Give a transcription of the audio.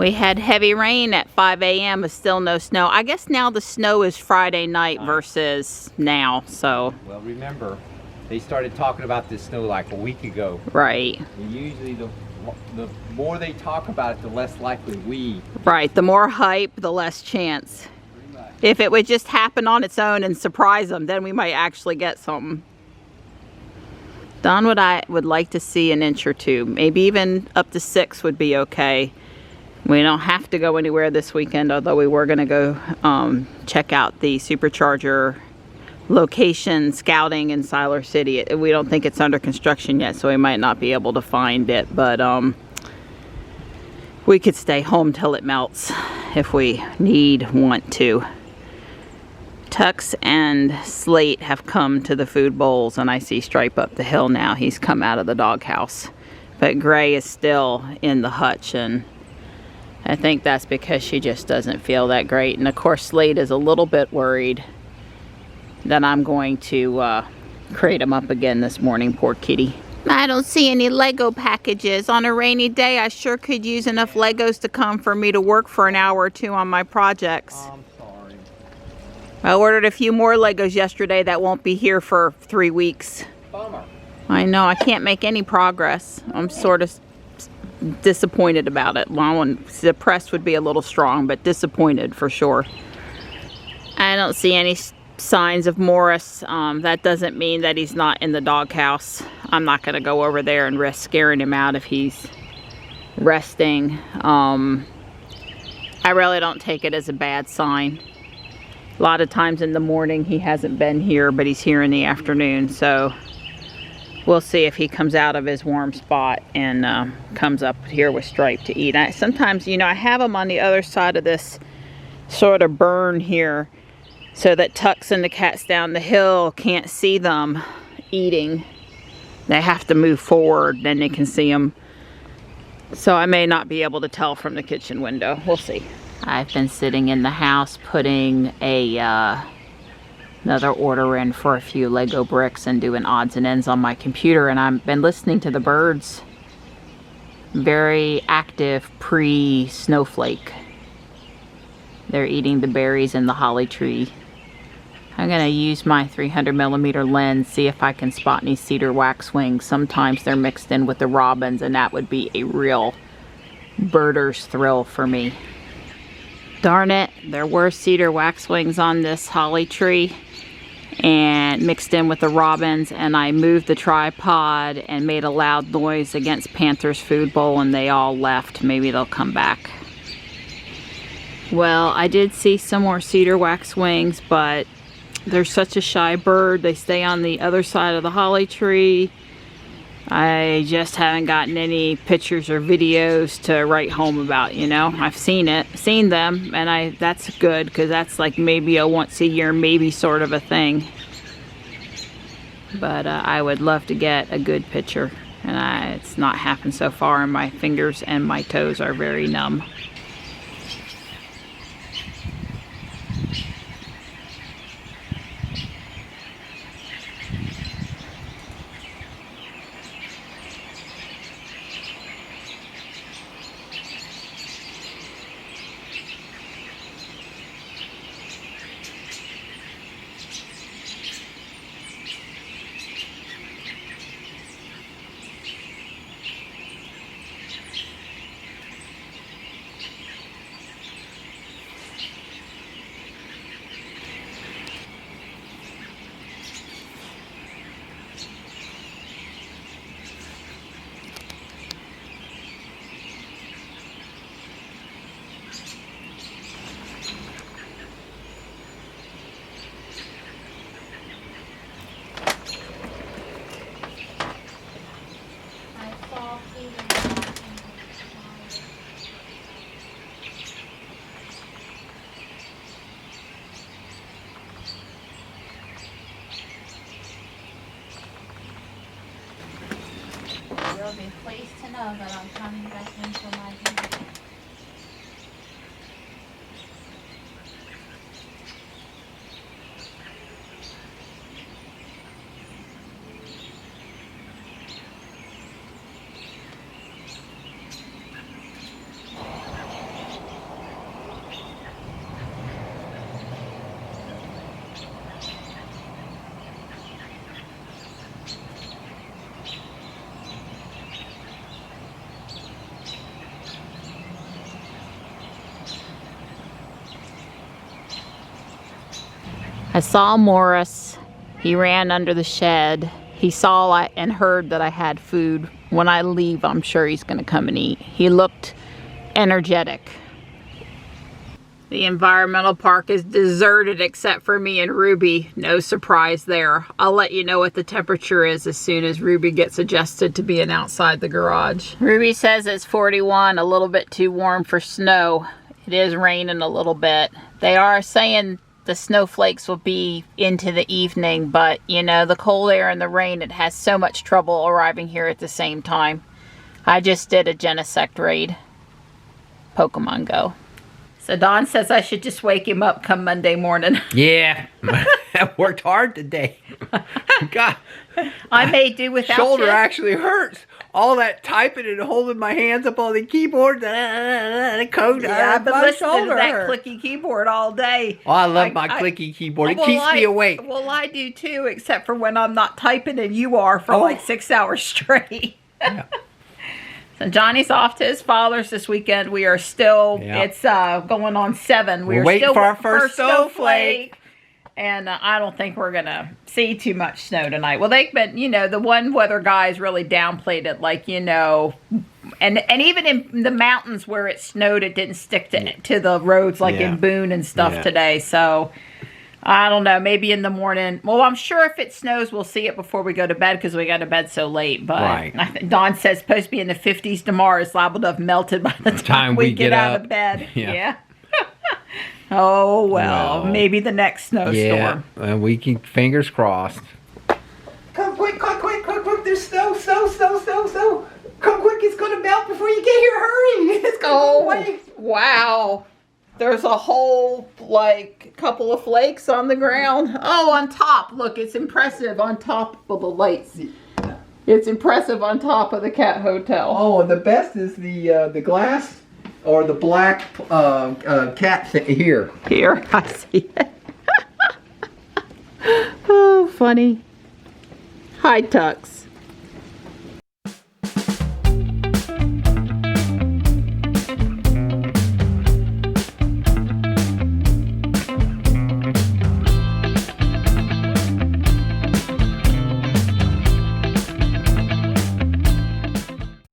We had heavy rain at 5 a.m. but still no snow. I guess now the snow is Friday night versus now, so. Well, remember, they started talking about this snow like a week ago. Right. And usually the more they talk about it, the less likely we. Right, the more hype, the less chance. If it would just happen on its own and surprise them, then we might actually get something. Don, I would like to see an inch or two. Maybe even up to 6 would be okay. We don't have to go anywhere this weekend, although we were going to go check out the supercharger location scouting in Siler City. We don't think it's under construction yet, so we might not be able to find it, but we could stay home till it melts if we want to. Tux and Slate have come to the food bowls, and I see Stripe up the hill now. He's come out of the doghouse, but Gray is still in the hutch, and I think that's because she just doesn't feel that great. And of course Slate is a little bit worried that I'm going to crate him up again this morning. Poor kitty. I don't see any Lego packages. On a rainy day, I sure could use enough Legos to come for me to work for an hour or two on my projects. I'm sorry. I ordered a few more Legos yesterday that won't be here for 3 weeks. Bummer. I know, I can't make any progress. I'm sort of disappointed about it. Well, depressed would be a little strong, but disappointed for sure. I don't see any signs of Morris. That doesn't mean that he's not in the doghouse. I'm not going to go over there and risk scaring him out if he's resting. I really don't take it as a bad sign. A lot of times in the morning he hasn't been here, but he's here in the afternoon, so we'll see if he comes out of his warm spot and comes up here with Stripe to eat. Sometimes, you know, I have him on the other side of this sort of burn here so that Tux and the cats down the hill can't see them eating. They have to move forward, then they can see them. So I may not be able to tell from the kitchen window. We'll see. I've been sitting in the house putting another order in for a few Lego bricks and doing odds and ends on my computer, and I've been listening to the birds. Very active pre-snowflake. They're eating the berries in the holly tree. I'm gonna use my 300mm lens, see if I can spot any cedar waxwings. Sometimes they're mixed in with the robins, and that would be a real birder's thrill for me. Darn it, there were cedar waxwings on this holly tree and mixed in with the robins, and I moved the tripod and made a loud noise against Panther's food bowl, and they all left. Maybe they'll come back. Well, I did see some more cedar waxwings, but they're such a shy bird. They stay on the other side of the holly tree. I just haven't gotten any pictures or videos to write home about, you know. I've seen them, and that's good, because that's like maybe a once a year maybe sort of a thing. But I would love to get a good picture, and it's not happened so far, and my fingers and my toes are very numb. You'll be pleased to know that I'm coming back into my video. I saw Morris. He ran under the shed. He saw and heard that I had food. When I leave, I'm sure he's going to come and eat. He looked energetic. The environmental park is deserted except for me and Ruby. No surprise there. I'll let you know what the temperature is as soon as Ruby gets adjusted to being outside the garage. Ruby says it's 41, a little bit too warm for snow. It is raining a little bit. They are saying the snowflakes will be into the evening, but you know, the cold air and the rain, it has so much trouble arriving here at the same time. I just did a Genesect raid. Pokemon Go. So Don says I should just wake him up come Monday morning. Yeah, I worked hard today. God, I may do without shoulder you. actually hurts. All that typing and holding my hands up on the keyboard, the code. Yeah, I've been my listening to shoulder that hurt. clicky keyboard all day. Oh, I love my clicky keyboard. It keeps me awake. Well, I do too, except for when I'm not typing and you are for like 6 hours straight. Yeah. So Johnny's off to his father's this weekend. We are still, it's going on 7. We're waiting still for our first snowflake. And I don't think we're going to see too much snow tonight. Well, they've been, you know, the one weather guys really downplayed it. Like, you know, and even in the mountains where it snowed, it didn't stick to the roads like in Boone and stuff today. So, I don't know. Maybe in the morning. Well, I'm sure if it snows, we'll see it before we go to bed because we go to bed so late. But I think Dawn says it's supposed to be in the 50s tomorrow. It's liable to have melted by the time we get out of bed. Yeah. Oh, well, maybe the next snowstorm. Yeah, we can, fingers crossed. Come quick, quick, quick, quick, quick. There's snow. Come quick, it's going to melt before you get here. Hurry. It's going to go away. Wow. There's a whole, like, couple of flakes on the ground. Oh, on top. Look, it's impressive on top of the lights. It's impressive on top of the cat hotel. Oh, and the best is the glass or the black cat here. Here, I see it. Oh, funny. Hi, Tux.